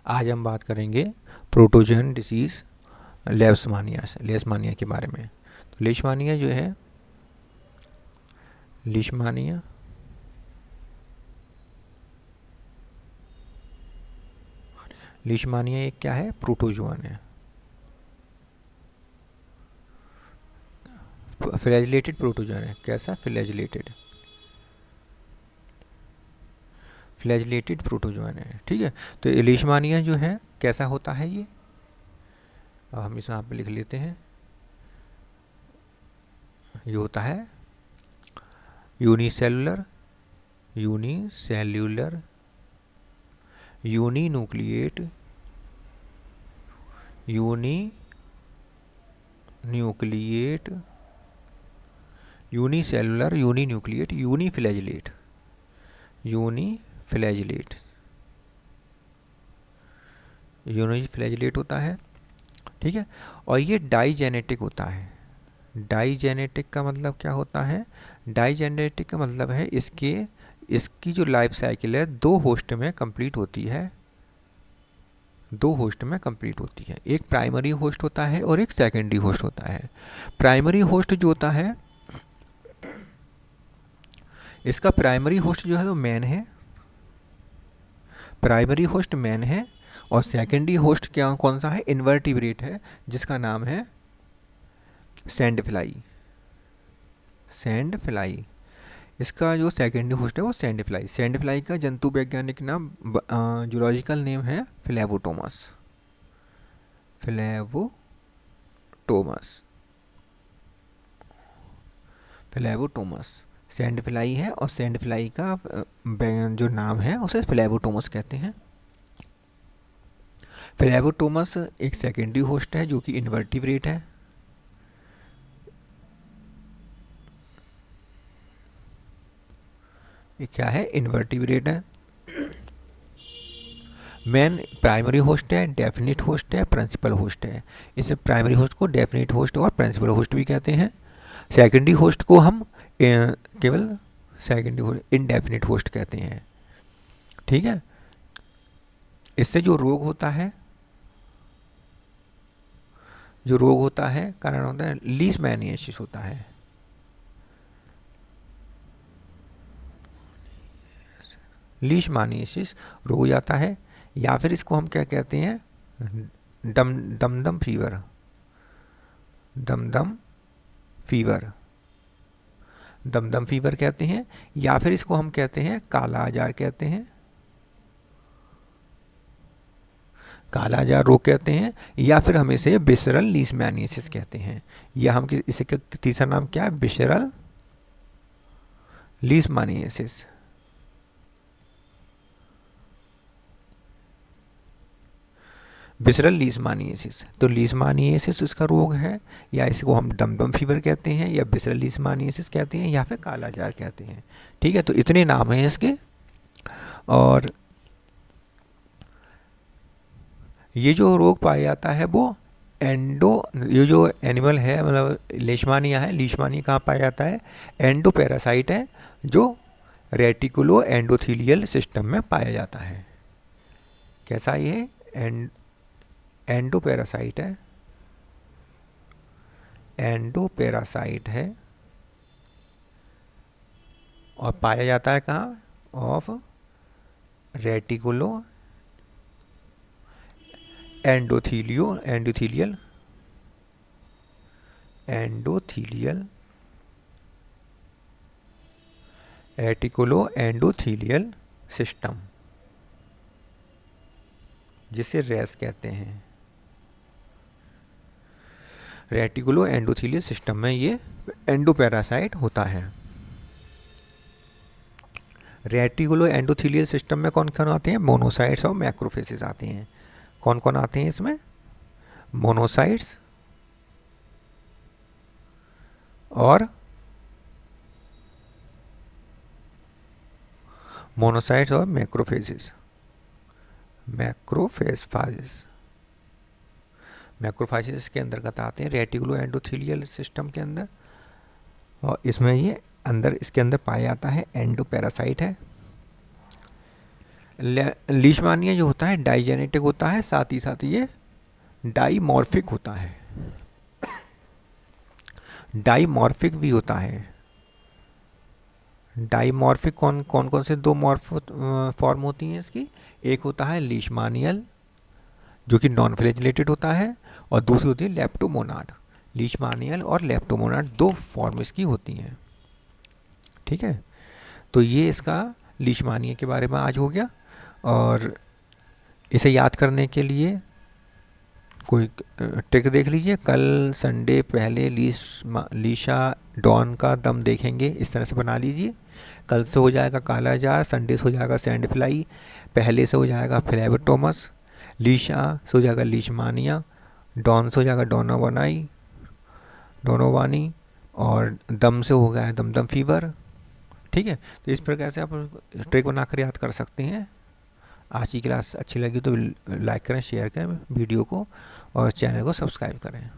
आज हम बात करेंगे प्रोटोजोन डिसीज़ लेशमानिया के बारे में। तो लेशमानिया जो है, लेशमानिया लेशमानिया एक क्या है? प्रोटोजोन है, फ्लैजिलेटेड प्रोटोजोन है। कैसा? फ्लैजिलेटेड प्रोटोजोन है, ठीक है। तो लेशमानिया जो है कैसा होता है ये, अब हम इसे यहाँ पे लिख लेते हैं। ये होता है यूनिसेलुलर यूनिन्यूक्लिएट यूनिसेलुलर यूनिन्यूक्लिएट यूनिफ्लैजिलेट होता है, ठीक है। और ये डाइजेनेटिक होता है। डाइजेनेटिक का मतलब क्या होता है? डाइजेनेटिक का मतलब है इसकी जो लाइफ साइकिल है दो होस्ट में कंप्लीट होती है। एक प्राइमरी होस्ट होता है और एक सेकेंडरी होस्ट होता है। प्राइमरी होस्ट जो होता है, इसका प्राइमरी होस्ट जो है वो मेन है। और सेकेंडरी होस्ट कौन सा है? इन्वर्टिब्रेट है, जिसका नाम है सैंड फ्लाई। इसका जो सेकेंडरी होस्ट है वो सैंड फ्लाई का जंतु वैज्ञानिक नाम, जूलॉजिकल नेम है फ्लेवोटोमस। सैंड फ्लाई है, और सैंड फ्लाई का जो नाम है उसे फ्लेवोटोमस कहते हैं। फ्लेवोटोमस एक सेकेंडरी होस्ट है जो कि इन्वर्टिब्रेट है। ये क्या है? इन्वर्टिब्रेट है। मेन प्राइमरी होस्ट है, डेफिनिट होस्ट है, प्रिंसिपल होस्ट है। इस प्राइमरी होस्ट को डेफिनिट होस्ट और प्रिंसिपल होस्ट भी कहते हैं। सेकेंडरी होस्ट को हम केवल सेकेंडरी होस्ट, इनडेफिनिट होस्ट कहते हैं, ठीक है। इससे जो रोग होता है कारण होता है लीशमैनियासिस होता है। लीशमैनियासिस रोग हो जाता है, या फिर इसको हम क्या कहते हैं? दमदम फीवर कहते हैं, या फिर इसको हम कहते हैं काला आजार रोग कहते हैं, या फिर हम इसे विसरल लीशमैनियासिस कहते हैं। या हम इसे तीसरा नाम क्या है? Visceral leishmaniasis. विसरल लीशमैनियासिस, तो लीशमैनियासिस इसका रोग है, या इसको हम दमदम फीवर कहते हैं, या विसरल लीशमैनियासिस कहते हैं, या फिर काला जार कहते हैं, ठीक है। तो इतने नाम हैं इसके। और ये जो रोग पाया जाता है वो ये जो एनिमल है, मतलब लीशमानिया कहाँ पाया जाता है? एंडो पैरासाइट है, जो रेटिकुलो एंडोथीलियल सिस्टम में पाया जाता है। कैसा ये? एंडो पैरासाइट है, और पाया जाता है कहाँ? Of reticulo endothelial reticulo endothelial system, जिसे रेस कहते हैं। रेटिकुलो एंडोथीलियल सिस्टम में ये एंडोपैरासाइट होता है। रेटिकुलो एंडोथीलियल सिस्टम में कौन कौन आते हैं? मोनोसाइट्स और मैक्रोफेजेस आते हैं। कौन कौन आते हैं इसमें? मोनोसाइट्स और मैक्रोफेजेस के अंतर्गत आते हैं रेटिकुलो एंडोथीलियल सिस्टम के अंदर। और इसमें ये इसके अंदर पाया जाता है एंडोपैरासाइट है। लीशमानिया जो होता है डाइजेनेटिक होता है, साथ ही साथ ये डाइमॉर्फिक होता है, डाइमॉर्फिक भी होता है। डाइमॉर्फिक कौन कौन कौन से दो फॉर्म होती हैं इसकी? एक होता है लीशमानियल जो कि नॉन फ्लैजेलेटेड होता है, और दूसरी होती है लेप्टोमोनाड। लीशमानियल और लेप्टोमोनाड दो फॉर्म इसकी होती हैं। ठीक है, तो ये इसका लीशमानिया के बारे में आज हो गया। और इसे याद करने के लिए कोई ट्रिक देख लीजिए। कल संडे पहले लीशा डॉन का दम देखेंगे, इस तरह से बना लीजिए। कल से हो जाएगा काला जार, संडे से हो जाएगा सैंड फ्लाई, पहले से हो जाएगा फ्लेबोटोमस, लीशा से हो जाएगा लीशमानिया, डॉन से हो जाएगा डोनोवानी, और दम से हो गया है दमदम फीवर। ठीक है, तो इस प्रकार से आप ट्रिक बनाकर याद कर सकते हैं। आज की क्लास अच्छी लगी तो लाइक करें, शेयर करें वीडियो को, और चैनल को सब्सक्राइब करें।